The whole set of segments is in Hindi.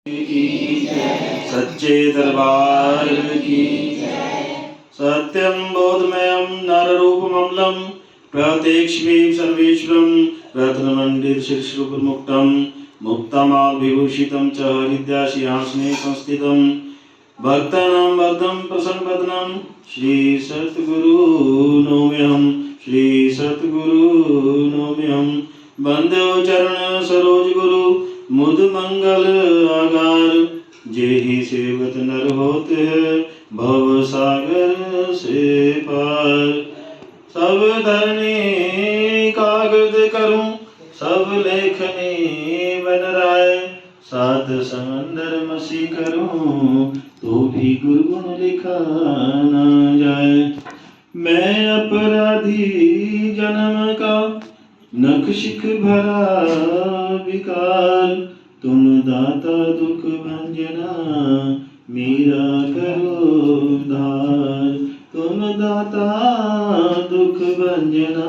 की सच्चे दरबार की सत्यम बोधमयम नररूपममलम प्रत्यक्षमेव सर्वेश्वरम रत्नमंडित शीर्षरूपमुक्तम मुक्तमाल विभूषितम च हृदयासिंहासने संस्थितम भक्तानां भक्तं प्रसन्नवदनं श्री सद्गुरु नौम्यहं श्री सद्गुरु नौम्यहं वंदे चरण सरोज गुरु मुद मंगल आगार जेहि सेवत नर होते हैं भव सागर से पार। सब धरनी कागज करूं सब लेखनी बन राय सात समंदर मसी करूं तो भी गुरगुण लिखा न जाए। मैं अपराधी जन्म का नखशिख भरा विकार तुम दाता दुख भंजना मेरा करो उद्धार। तुम दाता दुख भंजना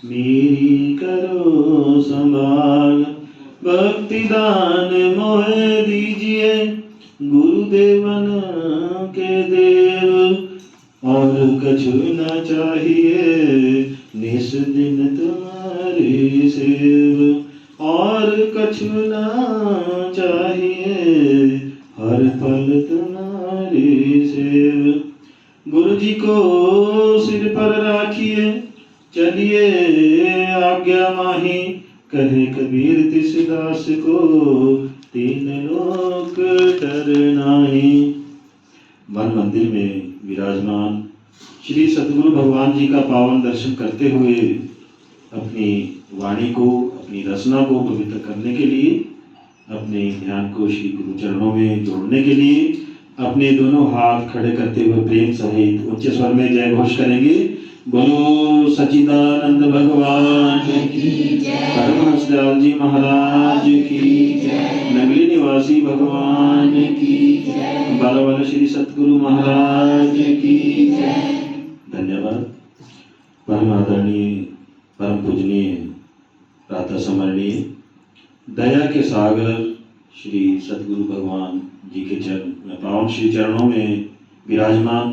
मेरी करो संभाल। भक्ति दान मोहे दीजिए गुरुदेवन के देव और कछु न चाहिए निस दिन तुम्हारी सेव और कछु न चाहिए हर पल तुम्हारी सेव। गुरु जी को सिर पर राखिए चलिए आज्ञा माही कहे कबीर तिस दास को तीन लोक डर नाही। मन मंदिर में विराजमान श्री सद्गुरु भगवान जी का पावन दर्शन करते हुए अपनी वाणी को अपनी रचना को पवित्र करने के लिए अपने ध्यान को श्री गुरु चरणों में जोड़ने के लिए अपने दोनों हाथ खड़े करते हुए प्रेम सहित उच्च स्वर में जय घोष करेंगे। बोलो सच्चिदानंद भगवान की जय, परमहंस दयाल जी महाराज की जय, नगली निवासी भगवान की जय, बाला श्री सतगुरु महाराज की जय। धन्यवाद। परम आदरणीय परम पूजनीय प्रातः स्मरणीय दया के सागर श्री सतगुरु भगवान जी के चरण पावन श्री चरणों में विराजमान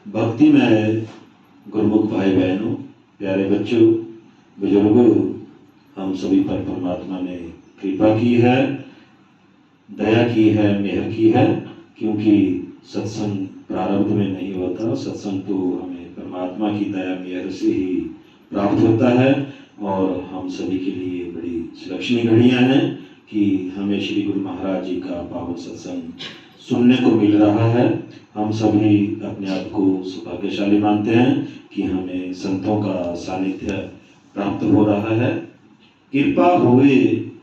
भक्तिमय गुरुमुख भाई बहनों, प्यारे बच्चों, बुजुर्गों, हम सभी पर परमात्मा ने कृपा की है, दया की है, मेहर की है। क्योंकि सत्संग प्रारब्ध में नहीं होता, सत्संग तो हमें परमात्मा की दया मेहर से ही प्राप्त होता है। और हम सभी के लिए बड़ी सुलक्षणी घड़ियां हैं कि हमें श्री गुरु महाराज जी का पावन सत्संग सुनने को मिल रहा है। हम सभी अपने आप को सौभाग्यशाली मानते हैं कि हमें संतों का सानिध्य प्राप्त हो रहा है। कृपा हुए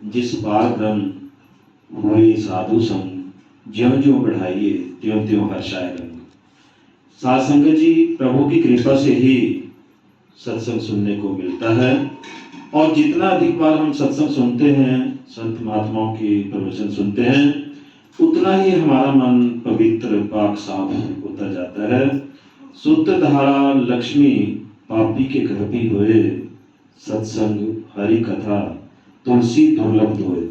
जिस पार ब्रह्म हुए साधु संग ज्यों ज्यों बढ़ाइए त्यों त्यों हर्षाए रंग। साध संगत जी, प्रभु की कृपा से ही सत्संग सुनने को मिलता है और जितना अधिक बार हम सत्संग सुनते हैं, संत महात्माओं के प्रवचन सुनते हैं, उतना ही हमारा मन पवित्र पाक साफ होता जाता है। शुद्ध धारा लक्ष्मी पापी के घर भी हुए सत्संग हरि कथा तुलसी दुर्लभ हुए।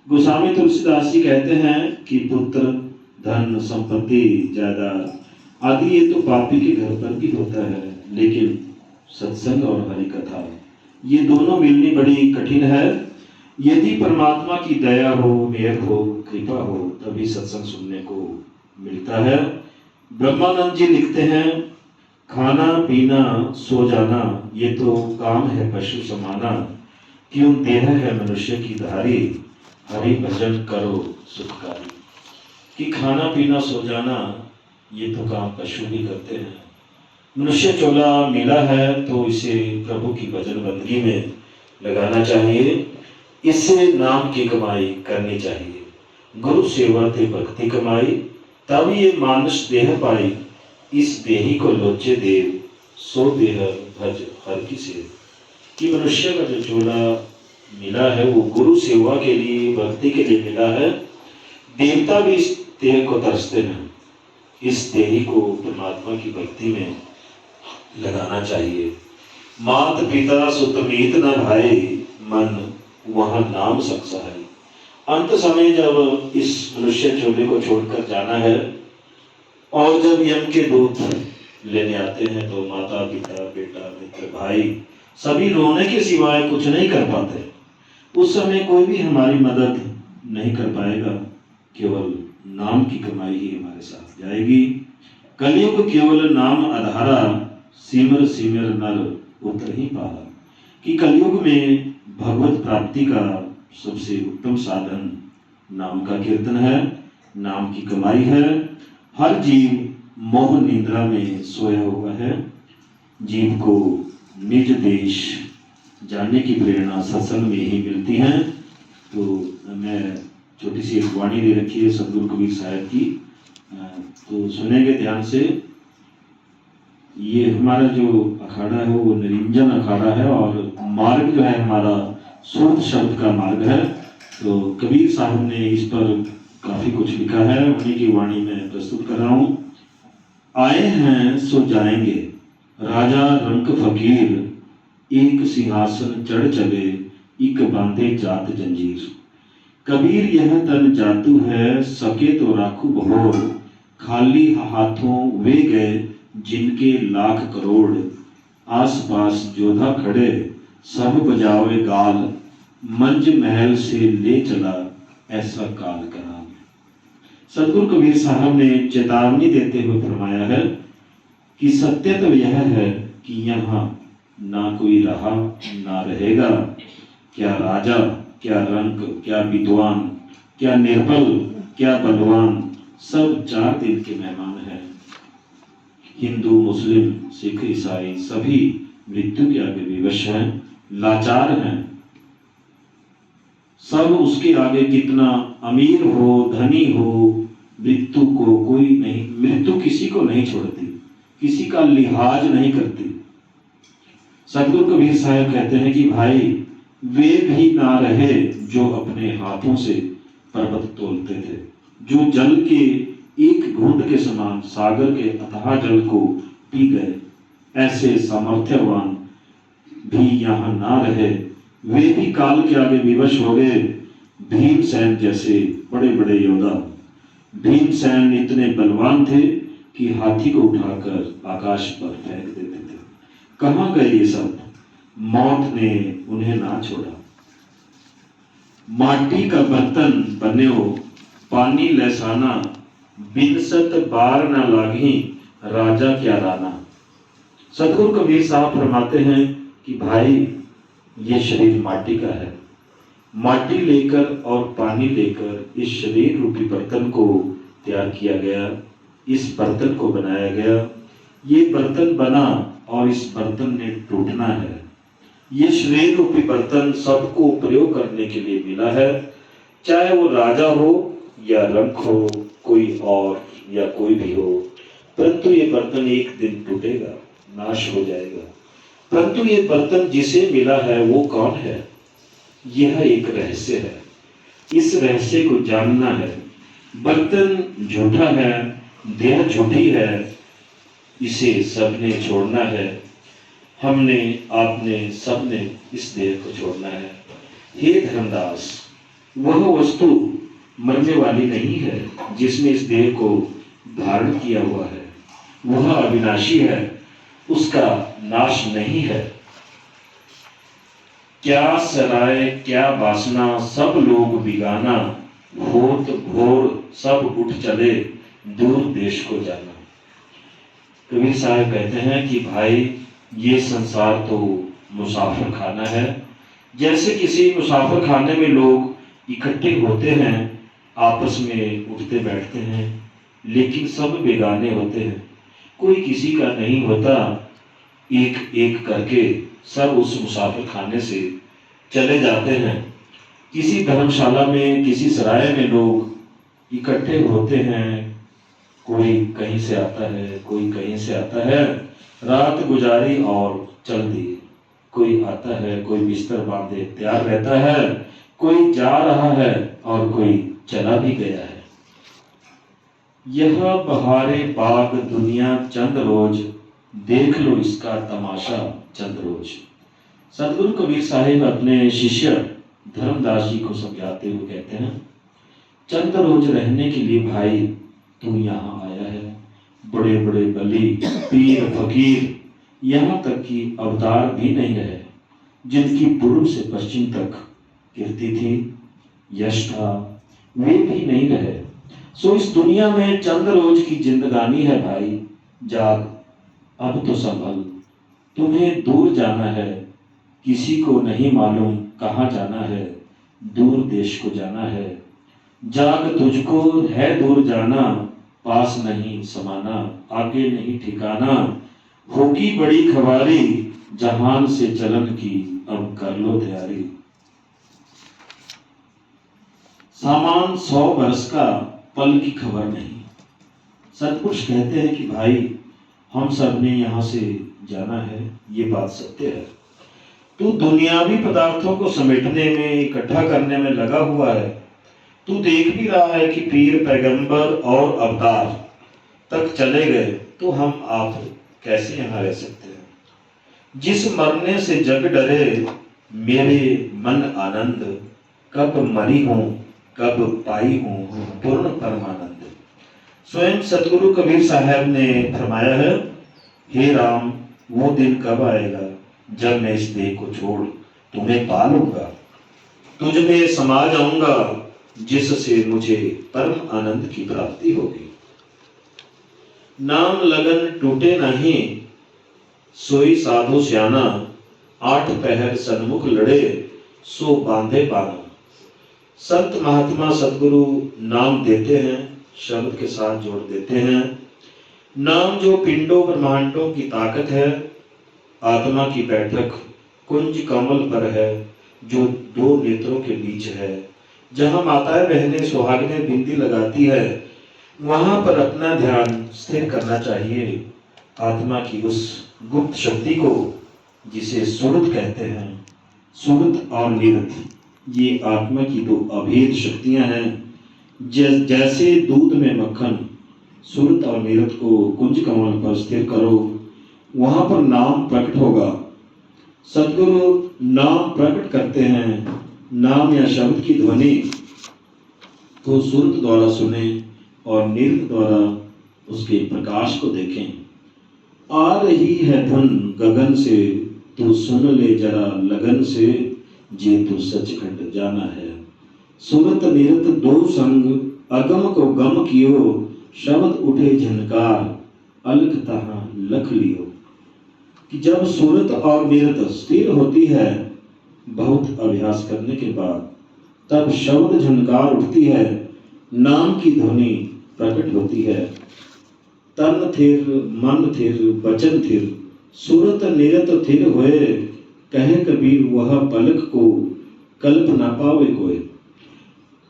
गोस्वामी तुलसीदास जी कहते हैं कि पुत्र धन संपत्ति जायदाद आदि ये तो पापी के घर पर भी होता है, लेकिन सत्संग और हरि कथा ये दोनों मिलनी बड़ी कठिन है। यदि परमात्मा की दया हो, मेहर हो, कृपा हो, तभी सत्संग सुनने को मिलता है। ब्रह्मानंद जी लिखते हैं, खाना पीना सो जाना ये तो काम है पशु समाना, क्यों देह है मनुष्य की धारी, हरि भजन करो सुखकारी। कि खाना पीना सो जाना ये तो काम पशु भी करते हैं, मनुष्य चोला मिला है तो इसे प्रभु की भजन बंदगी में लगाना चाहिए, इससे नाम की कमाई करनी चाहिए। गुरु सेवा ते भक्ति कमाई, तब ये मानुष देह पाई, इस देही को लोचे देव सो देह भज हर की सेव। कि मनुष्य का जो चोला मिला है वो गुरु सेवा के लिए, भक्ति के लिए मिला है। देवता भी इस देह को तरसते हैं, इस देही को परमात्मा की भक्ति में लगाना चाहिए। मात पिता सुत मीत न भाई, मन वहाँ नाम संग सहाय। अंत समय जब इस मनुष्य चोले को छोड़कर जाना है और जब यम के दूत लेने आते हैं तो माता पिता बेटा मित्र भाई सभी रोने के सिवाय कुछ नहीं कर पाते। उस समय कोई भी हमारी मदद नहीं कर पाएगा, केवल नाम की कमाई ही हमारे साथ जाएगी। कलयुग केवल नाम आधारा, सिमर सिमर नर उतर ही पारा। कि कलयुग में भगवत प्राप्ति का सबसे उत्तम साधन नाम का कीर्तन है, नाम की कमाई है। हर जीव मोह निद्रा में सोया हुआ है। जीव को निज देश जानने की प्रेरणा सत्संग में ही मिलती है। तो मैं छोटी सी एक वाणी दे रखी है सदगुरु कबीर साहब की, तो सुनेंगे ध्यान से। ये हमारा जो अखाड़ा है वो निरंजन अखाड़ा है और मार्ग जो है हमारा सूत शब्द का मार्ग है। तो कबीर साहब ने इस पर काफी कुछ लिखा है, उन्हीं की वाणी में प्रस्तुत कर रहा हूँ। आए हैं सो जाएंगे, राजा रंक फकीर, एक सिंहासन चढ़ चले, एक बांधे जात जंजीर। कबीर यह तन जातू है, सके तो राखू बहोर, खाली हाथों वे गए जिनके लाख करोड़। आस पास जोधा खड़े, सब बजावे गाल, मंज महल से ले चला, ऐसा काल कराल। सदगुरु कबीर साहब ने चेतावनी देते हुए फरमाया है कि सत्य तो यह है कि यहाँ ना कोई रहा ना रहेगा। क्या राजा, क्या रंक, क्या विद्वान, क्या निर्बल, क्या बलवान, सब 4 दिन के मेहमान हैं। हिंदू मुस्लिम सिख ईसाई सभी मृत्यु के आगे विवश हैं, लाचार हैं। सब उसके आगे कितना अमीर हो धनी हो, मृत्यु को कोई नहीं, मृत्यु किसी को नहीं छोड़ती, किसी का लिहाज नहीं करती। सदगुरु कबीर साहब कहते हैं कि भाई वे भी ना रहे जो अपने हाथों से पर्वत तोलते थे, जो जल के एक घूंट के समान सागर के अथाह जल को पी गए। ऐसे सामर्थ्यवान भी यहाँ ना रहे, वे भी काल के आगे विवश हो गए। भीमसेन जैसे बड़े बड़े योद्धा, भीमसेन इतने बलवान थे कि हाथी को उठाकर आकाश पर फेंक देते थे। कहाँ गए ये सब? मौत ने उन्हें ना छोड़ा। माटी का बर्तन बन्यो, पानी लैसाना, बिनसत बार न लागी, राजा क्या राना। सदगुरु कबीर साहब फरमाते हैं कि भाई ये शरीर माटी का है। माटी लेकर और पानी लेकर इस शरीर रूपी बर्तन को तैयार किया गया, इस बर्तन को बनाया गया। ये बर्तन बना और इस बर्तन ने टूटना है। ये शरीर रूपी बर्तन सबको प्रयोग करने के लिए मिला है, चाहे वो राजा हो या रंक हो, कोई और या कोई भी हो। परंतु ये बर्तन एक दिन टूटेगा, नाश हो जाएगा। परंतु ये बर्तन जिसे मिला है वो कौन है? यह एक रहस्य है, इस रहस्य को जानना है। बर्तन झूठा है, देह झूठी है, इसे सबने छोड़ना है। हमने, आपने, सबने इस देह को छोड़ना है। हे धर्मदास, वह वस्तु मरने वाली नहीं है जिसने इस देह को धारण किया हुआ है। वह अविनाशी है, उसका नाश नहीं है। क्या सराय क्या वासना, सब लोग बिगाना, होत भोर सब उठ चले, दूर देश को जाना। कबीर साहब कहते हैं कि भाई ये संसार तो मुसाफिर खाना है। जैसे किसी मुसाफिर खाने में लोग इकट्ठे होते हैं, आपस में उठते बैठते हैं, लेकिन सब बेगाने होते हैं, कोई किसी का नहीं होता। एक एक करके सब उस मुसाफिर खाने से चले जाते हैं। किसी धर्मशाला में, किसी सराय में लोग इकट्ठे होते हैं, कोई कहीं से आता है, कोई कहीं से आता है, रात गुजारी और चल दिए। कोई आता है, कोई बिस्तर बांधे तैयार रहता है, कोई जा रहा है और कोई चला भी गया है। यह बहारे बाग दुनिया चंद रोज, देख लो इसका तमाशा चंद रोज। सदगुरु कबीर साहिब अपने शिष्य धर्मदास जी को समझाते हुए कहते हैं, चंद रोज रहने के लिए भाई तू यहाँ आया है। बड़े बड़े बली, पीर, फकीर, यहाँ तक कि अवतार भी नहीं रहे जिनकी पूर्व से पश्चिम तक कीर्ति थी, यश था, वे भी नहीं रहे। सो इस दुनिया में चंद रोज की जिंदगानी है भाई, जाग अब तो संभल। तुम्हें दूर जाना है, किसी को नहीं मालूम कहाँ जाना है, दूर देश को जाना है। जाग तुझको है दूर जाना, पास नहीं समाना, आगे नहीं ठिकाना। होगी बड़ी खबारी, जहान से चलन की अब कर लो तैयारी। सामान 100 वर्ष का, पल की खबर नहीं। सतपुरुष कहते हैं कि भाई हम सब ने यहाँ से जाना है, ये बात सत्य है। तू दुनियावी पदार्थों को समेटने में, इकट्ठा करने में लगा हुआ है। तू देख भी रहा है कि पीर, पैगंबर और अवतार तक चले गए, तो हम आप कैसे यहाँ रह सकते हैं। जिस मरने से जग डरे, मेरे मन आनंद, कब मरी हूँ कब पाई हूँ पूर्ण परमानंद। स्वयं सतगुरु कबीर साहब ने फरमाया है, हे राम वो दिन कब आएगा जब मैं इस देह को छोड़ तुम्हें पा लूंगा, तुझ में समा जाऊंगा, जिससे मुझे परम आनंद की प्राप्ति होगी। नाम लगन टूटे नहीं, सोई साधु स्याना, 8 पहर सन्मुख लड़े, सो बांधे बाना। संत महात्मा सदगुरु नाम देते हैं, शब्द के साथ जोड़ देते हैं। नाम जो पिंडों ब्रह्मांडों की ताकत है, आत्मा की बैठक कुंज कमल पर है, जो 2 नेत्रों के बीच है। जहाँ माताएं बहनें सुहागिनें बिंदी लगाती है, वहां पर अपना ध्यान स्थिर करना चाहिए। आत्मा की उस गुप्त शक्ति को, जिसे सुरत कहते हैं। सुरत और निरत, ये आत्मा की 2 अभेद शक्तियां हैं। जैसे दूध में मक्खन, सुरत और निरत को कुंज कमल पर स्थिर करो, वहां पर नाम प्रकट होगा। सदगुरु नाम प्रकट करते हैं। नाम या शब्द की ध्वनि को सुरत द्वारा सुने और निरत द्वारा उसके प्रकाश को देखें। आ रही है धुन गगन से, तू सुन ले जरा लगन से, जे तू सचखंड जाना है। सुरत निरत 2 संग, अगम को गम कियो, शब्द उठे झनकार, अलख तहां लख लियो। कि जब सुरत और निरत स्थिर होती है, बहुत अभ्यास करने के बाद, तब शब्द झनकार उठती है, नाम की ध्वनि प्रकट होती है। तन थिर मन थिर बचन थिर, सुरत निरत थिर होए, कहे कबीर वह पलक को कल्प न पावे कोई।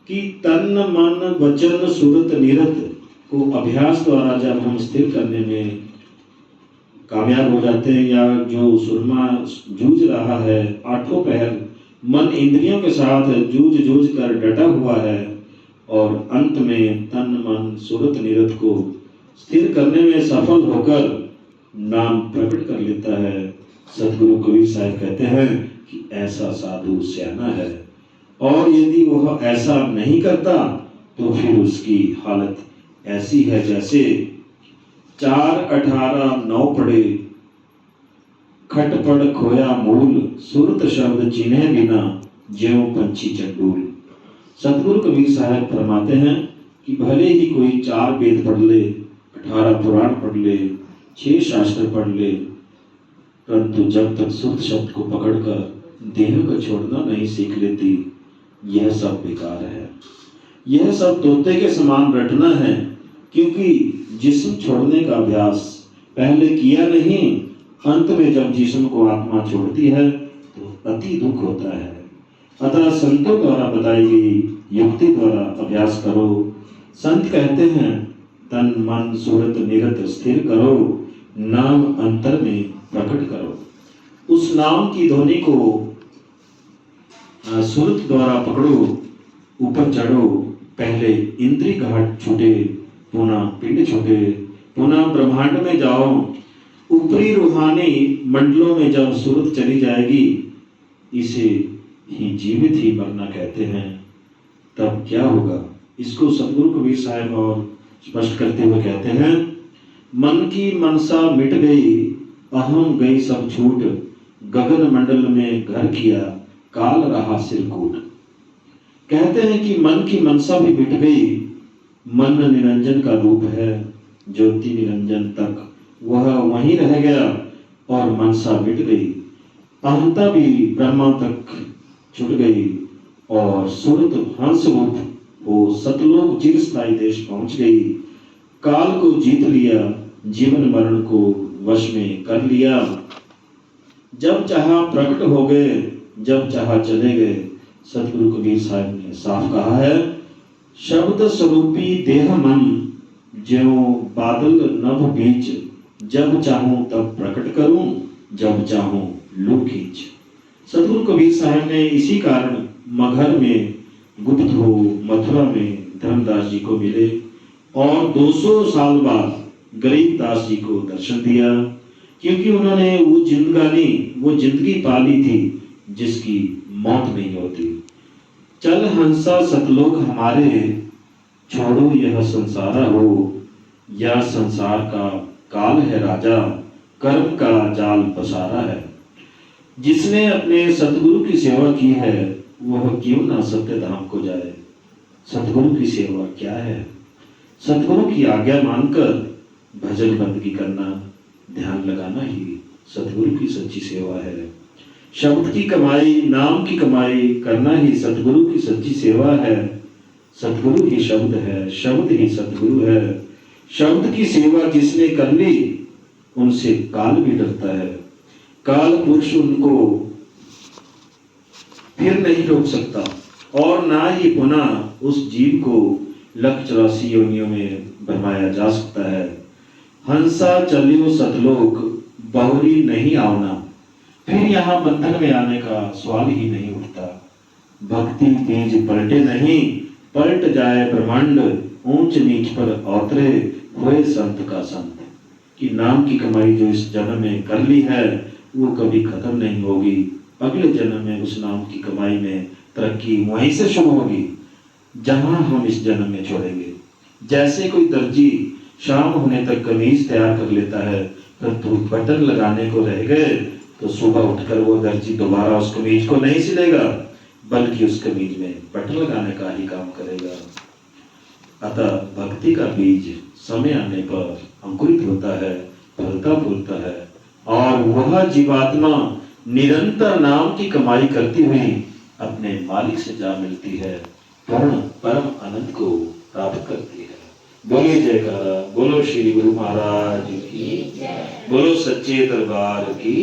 कि तन मन वचन सुरत निरत को अभ्यास द्वारा जब हम स्थिर करने में कामयाब हो जाते हैं, या जो सुरमा जूझ रहा है, 8 पहर मन इंद्रियों के साथ जूझ कर डटा हुआ है, और अंत में तन मन सुरत निरत को स्थिर करने में सफल होकर नाम प्रकट कर लेता है। सदगुरु कबीर साहब कहते हैं कि ऐसा साधु स्याना है, और यदि वह ऐसा नहीं करता तो फिर उसकी हालत ऐसी है जैसे 4 18 9 पढ़े, खट पढ़ खोया मूल, सुरत शब्द चिन्हे बिना, ज्यों पंछी चंडूल। सतगुरु कबीर साहब फरमाते हैं कि भले ही कोई 4 वेद पढ़ ले, 18 पुराण पढ़ ले, 6 शास्त्र पढ़ ले, परंतु जब तक सुरत शब्द को पकड़कर देह को छोड़ना नहीं सीख लेती, यह सब बेकार है। यह सब तोते के समान रटना है, क्योंकि जिस्म छोड़ने का अभ्यास पहले किया नहीं, अंत में जब जिस्म को आत्मा छोड़ती है तो अति दुख होता है। अतः संतों द्वारा बताई गई युक्ति द्वारा अभ्यास करो। संत कहते हैं, तन मन सुरत निरत स्थिर करो, नाम अंतर में प्रकट करो। उस नाम की ध्वनि को सुरत द्वारा पकड़ो, ऊपर चढ़ो। पहले इंद्रिय घाट छूटे, पुनः पिंड छूटे, पुनः ब्रह्मांड में जाओ। ऊपरी रूहानी मंडलों में जब सुरत चली जाएगी, इसे ही जीवित ही मरना कहते हैं, तब क्या होगा? इसको सतगुरु कबीर साहब और स्पष्ट करते हुए कहते हैं, मन की मनसा मिट गई, अहम गई सब छूट, गगन मंडल में घर किया, काल रहा सिरकूट। कहते हैं कि मन की मनसा भी मिट गई। मन निरंजन का रूप है, ज्योति निरंजन तक वह वहीं रह गया और मनसा मिट गई। अहंता भी ब्रह्मा तक छुट गई और सुरत हंस रूप वो सतलोक चिरस्थायी देश पहुंच गई। काल को जीत लिया, जीवन मरण को वश में कर लिया। जब चाहा प्रकट हो गए, जब चाहा चले गए। सतगुरु कबीर साहब ने साफ कहा है, शब्द स्वरूपी देह मन ज्यों बादल नभ बीच, जब चाहूं तब प्रकट करूं, जब चाहूं लू खींच। सतगुरु कबीर साहब ने इसी कारण मगहर में गुप्त हो मथुरा में धर्मदास जी को मिले और 200 साल बाद गरीबदास जी को दर्शन दिया, क्योंकि उन्होंने वो जिंदगी पाली थी जिसकी मौत नहीं होती। चल हंसा सतलोक हमारे, छोड़ो यह संसारा हो, या संसार का काल है राजा, कर्म का जाल पसारा है। जिसने अपने सतगुरु की सेवा की है, वह क्यों ना सत्य धाम को जाए। सतगुरु की सेवा क्या है? सतगुरु की आज्ञा मानकर भजन बंदगी करना, ध्यान लगाना ही सतगुरु की सच्ची सेवा है। शब्द की कमाई, नाम की कमाई करना ही सतगुरु की सच्ची सेवा है। सतगुरु ही शब्द है, शब्द ही सतगुरु है। शब्द की सेवा जिसने कर ली, उनसे काल भी डरता है। काल पुरुष उनको फिर नहीं रोक सकता और ना ही पुनः उस जीव को 184 योनियों में भरमाया जा सकता है। हंसा चलियो सतलोक, बहुरी नहीं आवना। फिर यहाँ बंधन में आने का सवाल ही नहीं उठता। भक्ति बीज पलटे नहीं, पलट जाए ब्रह्मांड, ऊंच नीच पर अवतरे हुए संत का संत। कि नाम की कमाई जो इस जन्म में कर ली है, वो कभी खत्म नहीं होगी। अगले जन्म में उस नाम की कमाई में तरक्की वहीं से शुरू होगी जहां हम इस जन्म में छोड़ेंगे। जैसे कोई दर्जी शाम होने तक कमीज तैयार कर लेता है, परंतु बटन लगाने को रह गए तो सुबह उठकर वो दर्जी दोबारा उस कमीज को नहीं सिलेगा, बल्कि उस कमीज में बटन लगाने का ही काम करेगा। अतः भक्ति का बीज समय आने पर अंकुरित होता है, फलता फूलता है और वह जीवात्मा निरंतर नाम की कमाई करती हुई अपने मालिक से जा मिलती है, पूर्ण परम आनंद को प्राप्त करती है। बोलिए जयकारा, बोलो श्री गुरु महाराज की, बोलो सच्चे दरबार की।